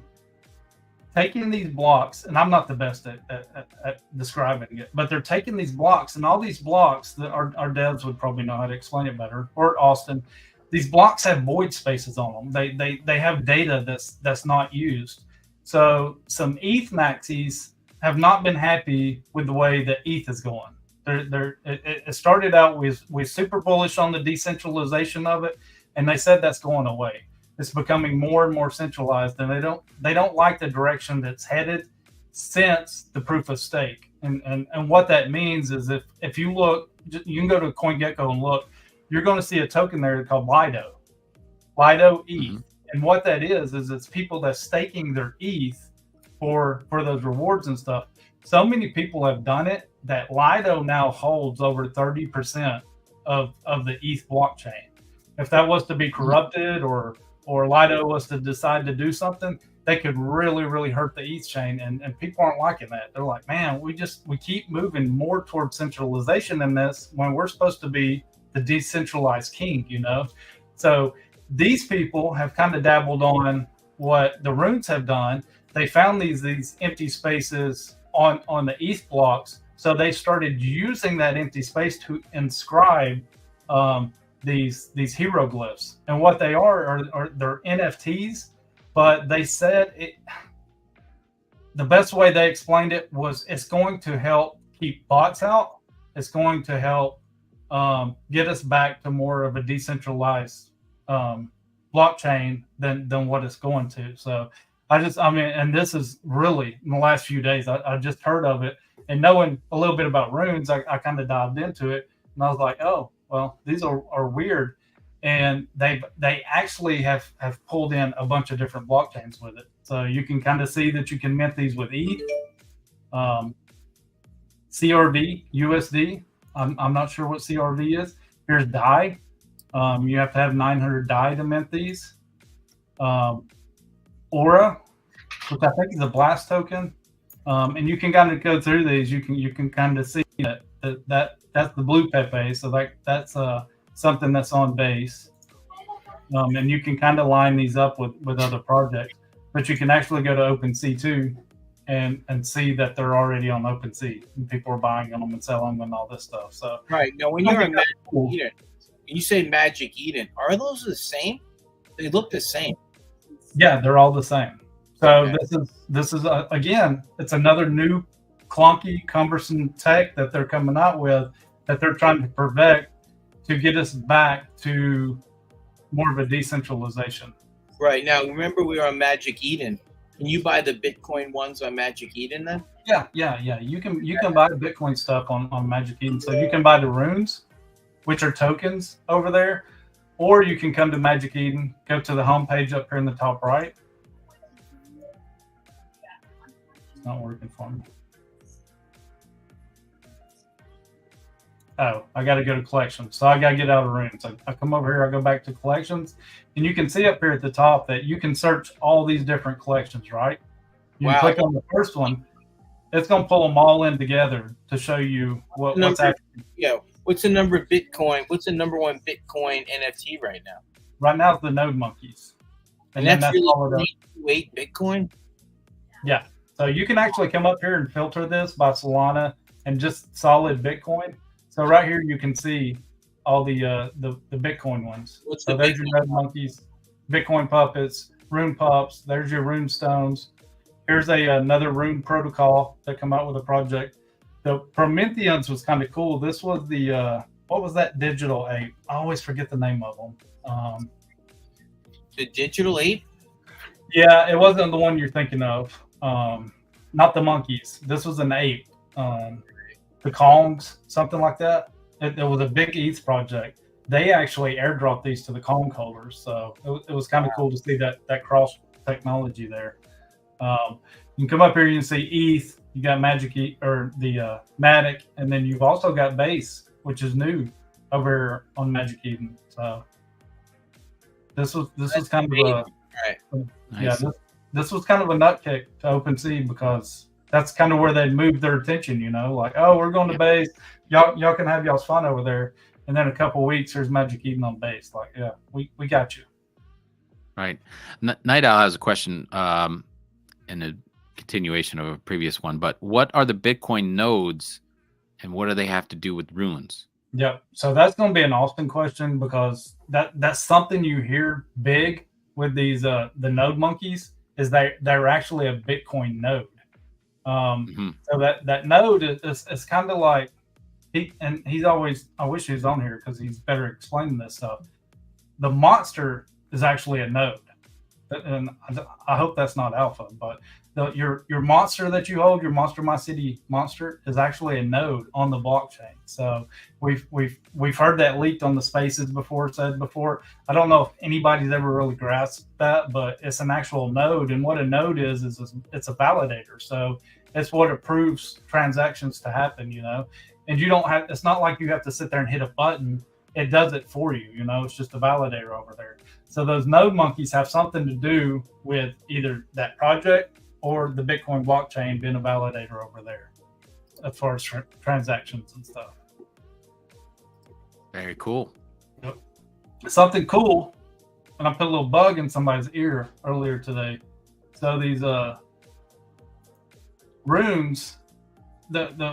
taking these blocks, and I'm not the best at describing it, but they're taking these blocks, and all these blocks that our devs would probably know how to explain it better, or Austin. These blocks have void spaces on them. They have data that's not used. So some ETH maxis have not been happy with the way that ETH is going. It started out with super bullish on the decentralization of it, and they said that's going away. It's becoming more and more centralized, and they don't like the direction that's headed since the proof of stake. And what that means is if you look, you can go to CoinGecko and look, you're going to see a token there called Lido ETH. Mm-hmm. And what that is it's people that's staking their ETH for those rewards and stuff. so many people have done it that Lido now holds over 30% of the ETH blockchain. If that was to be corrupted or Lido was to decide to do something, they could really, really hurt the ETH chain. And people aren't liking that. They're like, man, we keep moving more towards centralization in this when we're supposed to be the decentralized king, you know? So these people have kind of dabbled on what the runes have done. They found these empty spaces on the ETH blocks. So they started using that empty space to inscribe these hieroglyphs. And what they are they're NFTs, but they said the best way they explained it was it's going to help keep bots out. It's going to help get us back to more of a decentralized blockchain than what it's going to. So and this is really in the last few days, I just heard of it, and knowing a little bit about runes, I kind of dived into it, and I was like, oh, well, these are weird. And they actually have pulled in a bunch of different blockchains with it. So you can kind of see that you can mint these with ETH, CRV, USD. I'm not sure what CRV is. Here's DAI. You have to have 900 DAI to mint these. Aura, which I think is a blast token. And you can kind of go through these. You can kind of see that's the blue Pepe. So that's something that's on base. And you can kind of line these up with other projects. But you can actually go to OpenSea too and see that they're already on OpenSea. And people are buying them and selling them and all this stuff. So right. Now, when you're a Magic Eden, when you say Magic Eden, are those the same? They look the same. Yeah, they're all the same. So okay. This is again, it's another new clunky, cumbersome tech that they're coming out with that they're trying to perfect to get us back to more of a decentralization. Right. Now, remember we were on Magic Eden. Can you buy the Bitcoin ones on Magic Eden then? Yeah. You can buy the Bitcoin stuff on Magic Eden. So you can buy the runes, which are tokens over there. Or you can come to Magic Eden, go to the homepage up here in the top right. It's not working for me. Oh, I got to go to collections. So I got to get out of runes. I come over here, I go back to collections, and you can see up here at the top that you can search all these different collections, right? You can click on the first one. It's going to pull them all in together to show you what's actually. Yeah. What's the number of Bitcoin? What's the number one Bitcoin NFT right now? Right now it's the Node Monkeys. And that's really 8 Bitcoin? Yeah. So you can actually come up here and filter this by Solana and just solid Bitcoin. So right here you can see all the Bitcoin ones. So there's your Node Monkeys, Bitcoin Puppets, Rune Pups. There's your Rune Stones. Here's another Rune protocol that come out with a project. The Prometheans was kind of cool. This was the what was that digital ape? I always forget the name of them. The digital ape? Yeah, it wasn't the one you're thinking of. Not the monkeys. This was an ape. The Kongs, something like that. It was a big ETH project. They actually airdropped these to the Kong holders, so it was kind of cool to see that cross technology there. You can come up here, you can see ETH. You got Magic or the Matic, and then you've also got Base, which is new over here on Magic Eden. So this was kind of this was kind of a nut kick to OpenSea because that's kind of where they moved their attention. You know, like, oh, we're going to Base. Y'all can have y'all's fun over there. And then a couple of weeks, here's Magic Eden on Base. Like, yeah, we got you. Right. Night Owl has a question in a continuation of a previous one, but what are the Bitcoin nodes and what do they have to do with runes? Yep. So that's going to be an Austin question because that's something you hear big with these the node monkeys is they're actually a Bitcoin node. So that node is kind of like he's always, I wish he was on here because he's better explaining this stuff. The monster is actually a node, and I hope that's not alpha, but your monster that you hold, your Monster My City monster, is actually a node on the blockchain. So we've heard that leaked on the spaces before, said before. I don't know if anybody's ever really grasped that, but it's an actual node. And what a node is it's a validator. So It's what approves transactions to happen, you know. And you don't have. It's not like you have to sit there and hit a button. It does it for you, you know. It's just a validator over there. So those node monkeys have something to do with either that project or the Bitcoin blockchain being a validator over there, as far as transactions and stuff. Very cool. Yep. Something cool, and I put a little bug in somebody's ear earlier today. So these runes,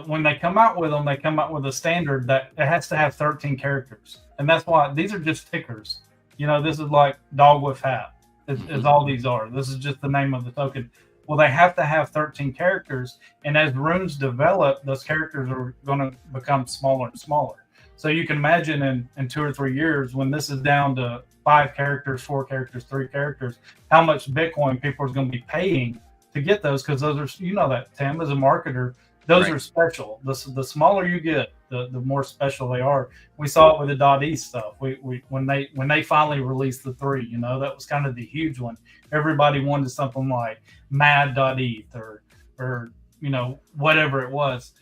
when they come out with them, they come out with a standard that it has to have 13 characters, and that's why these are just tickers. You know, this is like dog with hat. Is all these are. This is just the name of the token. Well, they have to have 13 characters, and as runes develop, those characters are going to become smaller and smaller. So you can imagine in 2 or 3 years, when this is down to 5 characters, 4 characters, 3 characters, how much Bitcoin people are going to be paying to get those, because those are, you know, that Tim, as a marketer, those Right. are special. The smaller you get, the more special they are. We saw it with the .e stuff. When they finally released the 3, you know, that was kind of the huge one. Everybody wanted something like mad.eth or you know, whatever it was.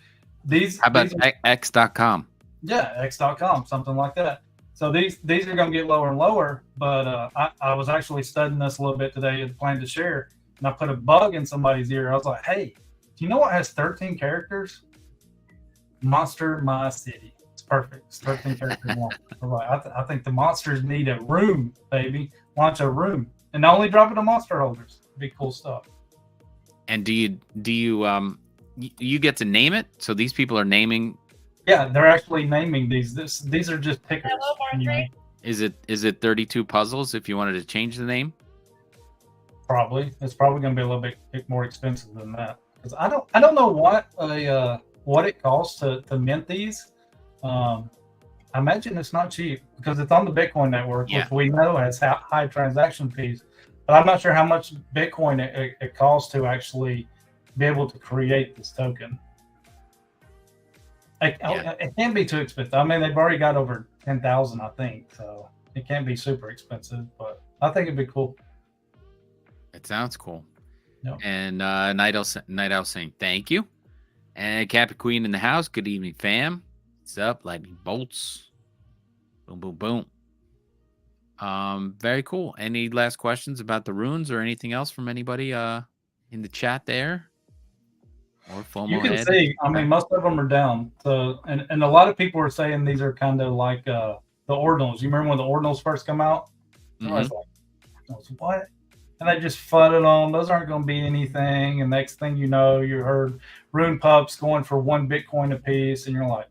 How about X.com? Yeah, X.com, something like that. So these are going to get lower and lower. But I was actually studying this a little bit today and planned to share. And I put a bug in somebody's ear. I was like, hey, do you know what has 13 characters? Monster My City. It's perfect. It's 13 characters long. I'm like, I think the monsters need a room, baby. Launch a room. And only drop it to monster holders. It'd be cool stuff. And do you get to name it? So these people are naming. Yeah, they're actually naming these. These are just tickers. Hello, Marjorie. Is it 32 puzzles if you wanted to change the name? Probably. It's probably going to be a little bit more expensive than that. Because I don't know what it costs to mint these. I imagine it's not cheap because it's on the Bitcoin network, Yeah. which we know has high transaction fees. But I'm not sure how much Bitcoin it costs to actually be able to create this token. It can't be too expensive. I mean, they've already got over 10,000, I think. So it can't be super expensive, but I think it'd be cool. It sounds cool. Yep. And Night Owl saying thank you. And Cappy Queen in the house. Good evening, fam. What's up? Lightning bolts. Boom, boom, boom. Very cool. Any last questions about the runes or anything else from anybody in the chat there? Or FOMO You can head? see, I mean, most of them are down. So, and a lot of people are saying these are kind of like the ordinals. You remember when the ordinals first come out? I was like, what? And they just flooded on. Those aren't going to be anything. And next thing you know, you heard rune pups going for 1 Bitcoin a piece, and you're like,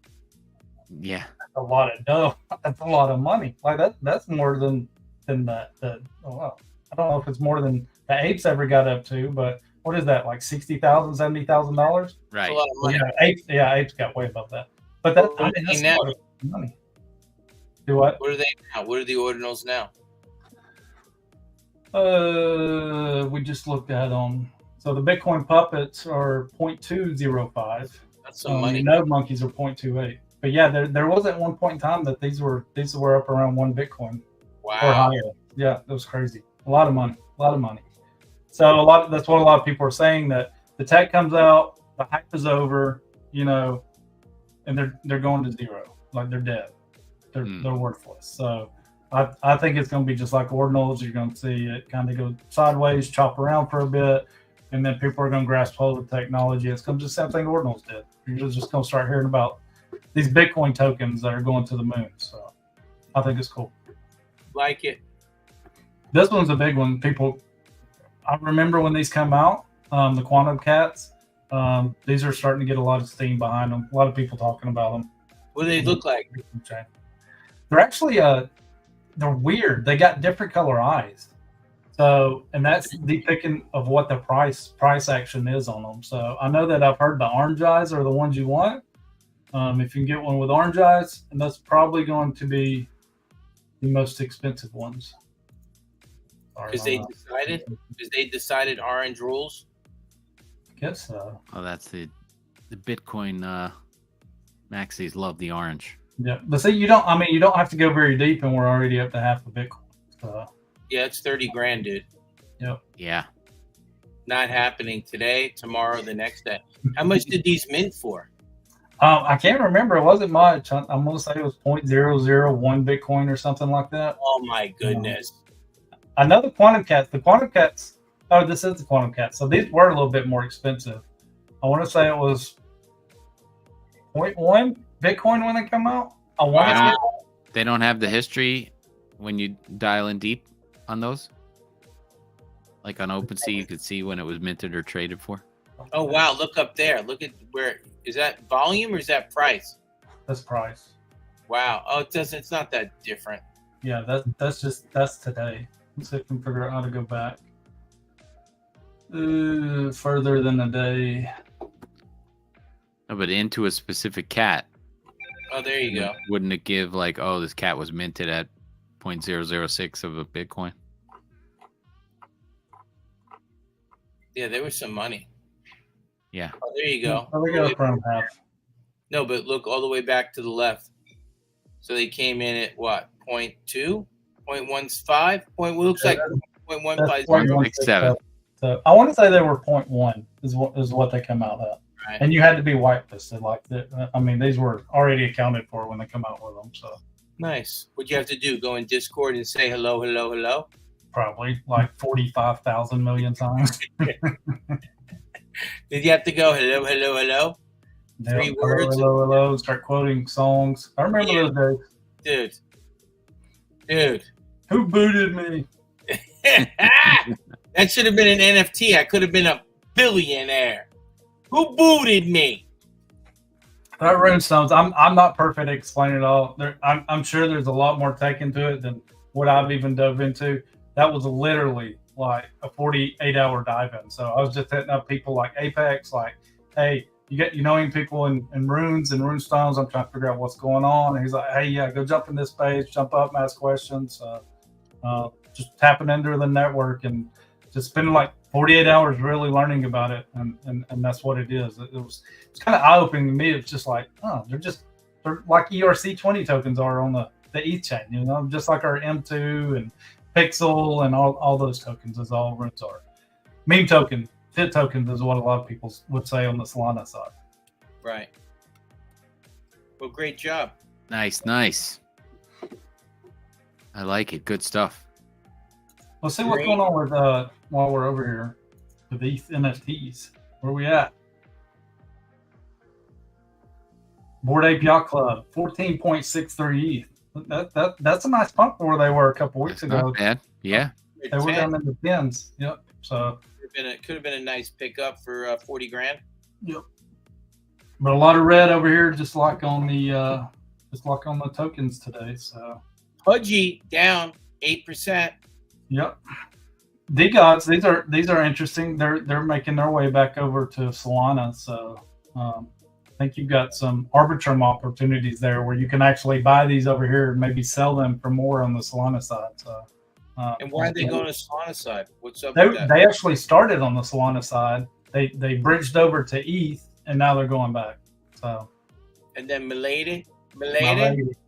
Yeah. that's a lot of dough. That's a lot of money. Like that's more than the well, I don't know if it's more than the apes ever got up to, but what is that, like $60,000, $70,000? Right. A lot of money. Apes got way above that. But that's a lot of money. Do what? What are they now? What are the ordinals now? We just looked at them. So the Bitcoin puppets are 0.205. That's some money. The node monkeys are 0.28. But yeah, there was at one point in time that these were up around 1 Bitcoin or Wow. higher. Yeah, that was crazy. A lot of money. So that's what a lot of people are saying, that the tech comes out, the hype is over, you know, and they're going to zero. Like they're dead. They're worthless. So I think it's going to be just like ordinals. You're going to see it kind of go sideways, chop around for a bit, and then people are going to grasp hold of the technology. It's going to just the same thing ordinals did. You're just going to start hearing about these Bitcoin tokens that are going to the moon. So I think it's cool. Like it. This one's a big one. I remember when these come out, the Quantum Cats. These are starting to get a lot of steam behind them. A lot of people talking about them. What do they look like? They're actually they're weird. They got different color eyes. So, and that's depicting of what the price action is on them. So I know that I've heard the orange eyes are the ones you want. If you can get one with orange eyes, and that's probably going to be the most expensive ones. Because they decided orange rules. I guess so. Oh, that's the Bitcoin maxis love the orange. Yeah, but see, you don't have to go very deep, and we're already up to half of Bitcoin. So, Yeah, it's $30,000, dude. yep. Yeah. Not happening today, tomorrow, the next day. How much did these mint for? I can't remember. It wasn't much. I'm going to say it was 0.001 Bitcoin or something like that. Oh my goodness. I know the quantum cats. The quantum cats. Oh, this is the quantum cat. So these were a little bit more expensive. I want to say it was 0.1 Bitcoin when they come out. I want to say. They don't have the history when you dial in deep on those. Like on OpenSea, you could see when it was minted or traded for. Oh wow! Look up there. Look at where is that volume or is that price? That's price. Wow. Oh, it doesn't. It's not that different. Yeah, that's today. Let's see if I can figure out how to go back further than a day. No, but into a specific cat. Oh, there you go. Wouldn't it give like, oh, this cat was minted at 0.006 of a Bitcoin? Yeah, there was some money. Yeah. Oh, there you go. Oh, we got a prime half. No, but look all the way back to the left. So they came in at what? 0.2, 0.15, looks like 0.150. 0.67. So I want to say they were 0.1 is what they come out at. Right. And you had to be whitelisted. Like I mean, these were already accounted for when they come out with them. So Nice. What'd you have to do? Go in Discord and say hello, hello, hello? probably like 45,000 million times. Did you have to go hello, hello, hello? Three words. Hello, start quoting songs. I remember those days. Dude. Who booted me? That should have been an NFT. I could have been a billionaire. Who booted me? That runestones. I'm not perfect at explaining it all. I'm sure there's a lot more taken to it than what I've even dove into. That was literally like a 48-hour dive in. So I was just hitting up people like Apex, like, hey, you knowing people in runes and runestones. I'm trying to figure out what's going on. And he's like, hey, yeah, go jump in this page, jump up, and ask questions. Just tapping into the network and just spending like 48 hours really learning about it. And that's what it is. It's kind of eye-opening to me. It's just like, oh, they're like ERC20 tokens are on the ETH chain, just like our M2 and Pixel and all those tokens is all runes are. Meme token, fit tokens is what a lot of people would say on the Solana side. Right. Well, great job. Nice. I like it. Good stuff. Let's see what's going on with while we're over here with these NFTs. Where we at? Bored Ape Yacht Club, 14.63 ETH. That's a nice pump where they were a couple weeks ago. Not bad. Yeah. They were down in the tens. Yep. So could have been a nice pickup for 40 grand. Yep. But a lot of red over here, just like on the tokens today. So Pudgy down 8%. Yep. DGOTs, these are interesting. They're making their way back over to Solana. So I think you've got some arbitrage opportunities there where you can actually buy these over here and maybe sell them for more on the Solana side. So and why are they going to Solana side? What's up with that? They actually started on the Solana side. They bridged over to ETH and now they're going back. So and then Milady.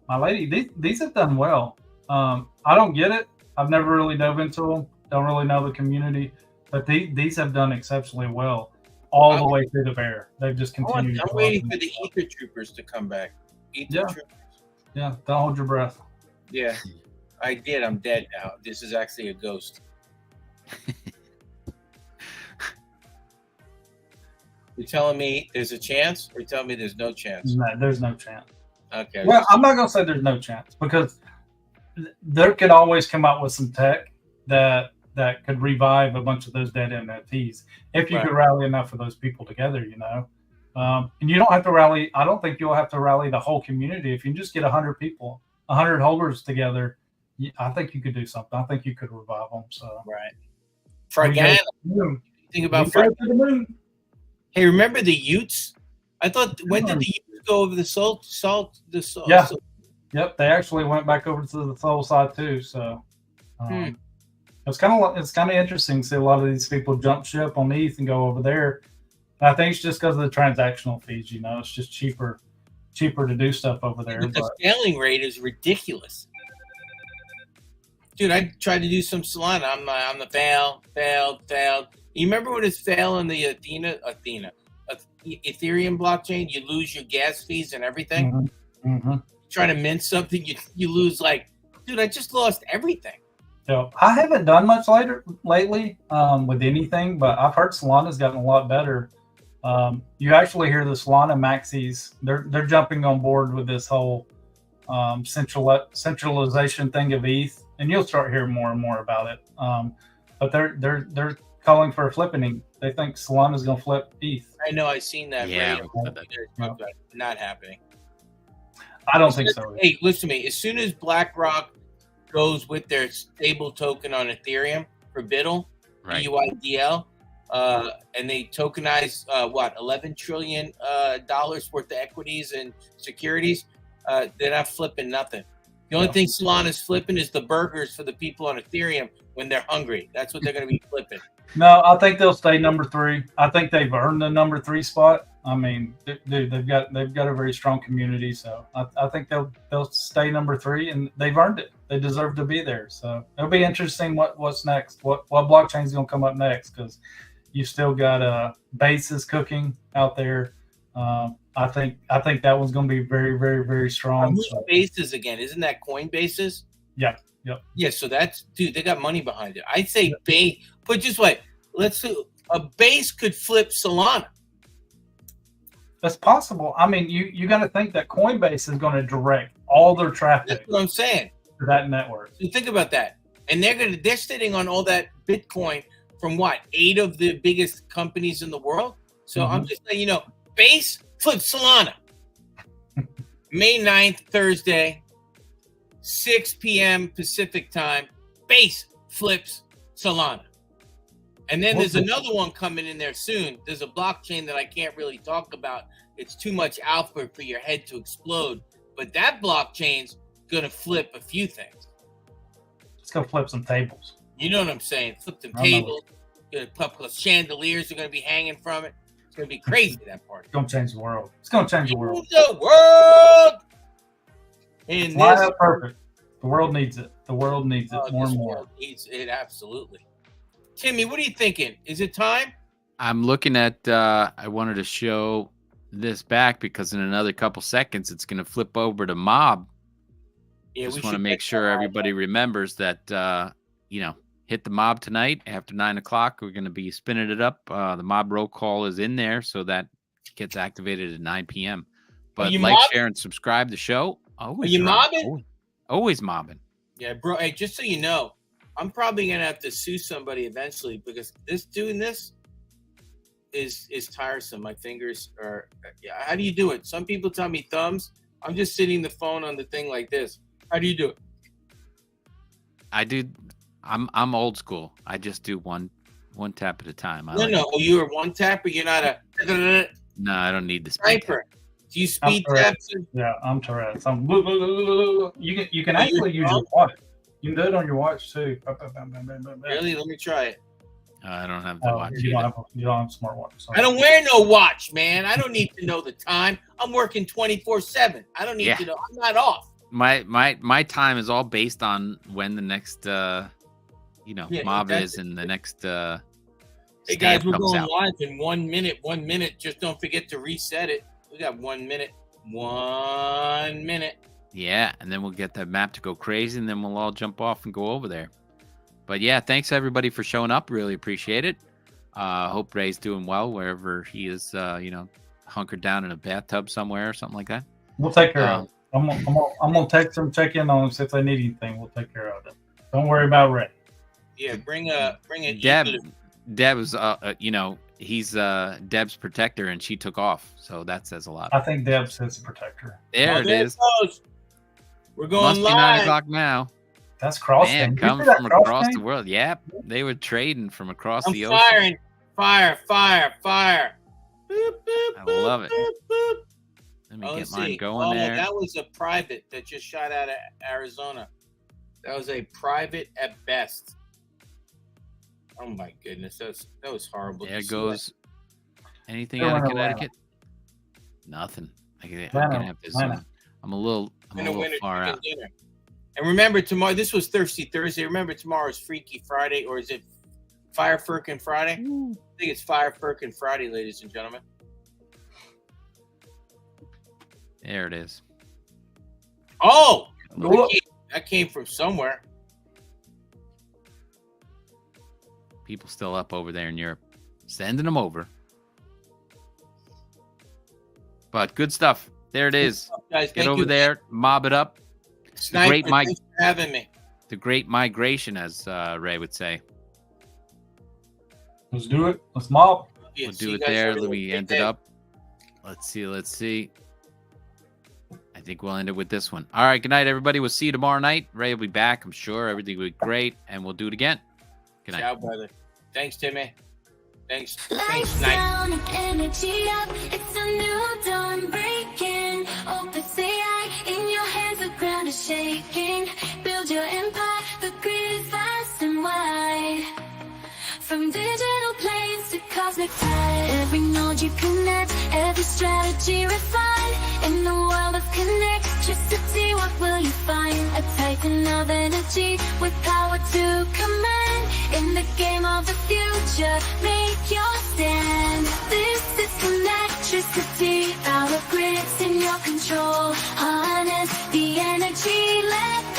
My lady, these have done well. I don't get it. I've never really dove into them. Don't really know the community, but these have done exceptionally well all the way through the bear. They've just continued. I'm waiting for the Ether Troopers to come back. Troopers. Yeah, don't hold your breath. Yeah, I did. I'm dead now. This is actually a ghost. You're telling me there's a chance, or you're telling me there's no chance? No, there's no chance. Okay. Well, I'm not going to say there's no chance because there could always come out with some tech that could revive a bunch of those dead NFTs if you could rally enough of those people together, and you don't have to rally. I don't think you'll have to rally the whole community. If you just get 100 people, 100 holders together, I think you could do something. I think you could revive them. So Fragana. Think about Fragana. Hey, remember the Utes? I thought when did the Utes go over the salt? Yeah. Salt? Yep, they actually went back over to the Soul side too. So it's kind of interesting to see a lot of these people jump ship on ETH and go over there. And I think it's just because of the transactional fees. It's just cheaper to do stuff over there. But the scaling rate is ridiculous, dude. I tried to do some Solana. I'm the failed. You remember when it's fail in the Ethereum blockchain? You lose your gas fees and everything. Trying to mint something, you lose like, dude, I just lost everything. So I haven't done much lately with anything, but I've heard Solana's gotten a lot better. You actually hear the Solana maxis; they're jumping on board with this whole centralization thing of ETH, and you'll start hearing more and more about it. But they're calling for a flipping. They think Solana's going to flip ETH. I know, I've seen that. Yeah, not happening. I don't think so. Hey, listen to me. As soon as BlackRock goes with their stable token on Ethereum for BUIDL, Right. BUIDL, and they tokenize $11 trillion worth of equities and securities, they're not flipping nothing. The only thing Solana's flipping is the burgers for the people on Ethereum when they're hungry. That's what they're going to be flipping. No, I think they'll stay number 3. I think they've earned the number 3 spot. I mean, dude, they've got a very strong community, so I think they'll stay number 3, and they've earned it. They deserve to be there. So it'll be interesting what's next. What blockchain is going to come up next, because you've still got bases cooking out there. I think that one's going to be very, very, very strong. Who's Bases again? Isn't that Coinbases? Yeah. Yep. Yeah. So that's, dude, they got money behind it. I'd say Base. Put it this way, let's see, a Base could flip Solana. That's possible. I mean, you got to think that Coinbase is going to direct all their traffic. That's what I'm saying. To that network. So think about that, and they're sitting on all that Bitcoin from 8 of the biggest companies in the world. So I'm just letting you know, Base flips Solana. May 9th, Thursday, 6 p.m. Pacific time. Base flips Solana. And then there's another one coming in there soon. There's a blockchain that I can't really talk about. It's too much alpha for your head to explode. But that blockchain's going to flip a few things. It's going to flip some tables. You know what I'm saying? Flip some tables. Chandeliers are going to be hanging from it. It's going to be crazy, that party. It's going to change the world. It's going to change the world. The world! And line up perfect. The world needs it. The world needs it more and more. The world needs it, absolutely. Timmy, what are you thinking? Is it time? I'm looking at, I wanted to show this back because in another couple seconds, it's going to flip over to Mob. Yeah, just want to make sure everybody remembers that, hit the Mob tonight after 9 o'clock. We're going to be spinning it up. The Mob roll call is in there, so that gets activated at 9 p.m. But like, mobbing? share, and subscribe to the show. Always Are you mobbing? Always mobbing. Yeah, bro. Hey, just so you know, I'm probably going to have to sue somebody eventually because doing this is tiresome. My fingers are. Yeah, how do you do it? Some people tell me thumbs. I'm just sitting the phone on the thing like this. How do you do it? I do. I'm old school. I just do one tap at a time. No. Oh, you're a one tapper. You're not a. No, I don't need the speed sniper. Do you speed tap? Yeah, I'm Tourette's. You can actually use your watch. You can do it on your watch too. Really? Let me try it. I don't have the watch. You don't have a smartwatch. So. I don't wear no watch, man. I don't need to know the time. I'm working 24/7. I don't need to know. I'm not off. My time is all based on when the next mob is and the next hey guys, we're going out. live in 1 minute. 1 minute. Just don't forget to reset it. We got 1 minute. 1 minute. Yeah, and then we'll get that map to go crazy, and then we'll all jump off and go over there. But yeah, thanks everybody for showing up. Really appreciate it. Hope Ray's doing well wherever he is. Hunkered down in a bathtub somewhere or something like that. We'll take care of it. I'm gonna text them, check in on them, see if they need anything. We'll take care of it. Don't worry about Ray. Yeah, bring a Deb was he's Deb's protector, and she took off, so that says a lot. I think Deb's his protector. There it is. We're going Must live. Be 9 o'clock now. That's cross. Man, comes from across the world. Yep, they were trading from across the ocean. Firing. Fire. Boop, boop, I love it. boop, boop. Let me get mine going there. That was a private that just shot out of Arizona. That was a private at best. Oh my goodness, that was horrible. There goes. Anything out of Connecticut? Nothing. I'm gonna have to zoom. I'm a little far out. Dinner. And remember, tomorrow. This was Thirsty Thursday. Remember, tomorrow is Freaky Friday, or is it Fire Firkin Friday. I think it's Fire Firkin Friday, ladies and gentlemen. There it is. Oh, Whoa. that came from somewhere. People still up over there in Europe. Sending them over. But good stuff. There it is. Guys, Get thank over you. there. Mob it up. Sniper, great mic- thanks for having me. The great migration, as Ray would say. Let's do it. Let's mob. Yeah, We'll see do you it guys there. later. Let me Take end it care. up. Let's see. I think we'll end it with this one. All right, good night, everybody. We'll see you tomorrow night. Ray will be back, I'm sure. Everything will be great, and we'll do it again. Good night. Ciao, brother. Thanks, Timmy. Thanks, Lights Night. down, energy up. It's a new dawn breaking. Open AI in your hands, the ground is shaking. Build your empire, the grid is vast and wide. From digital planes to cosmic tide, every node you connect, every strategy refined. In the world of connectricity, what will you find? A titan of energy with power to command. In the game of the future, make your stand. This is connectricity, power grids in your control. Harness the energy, let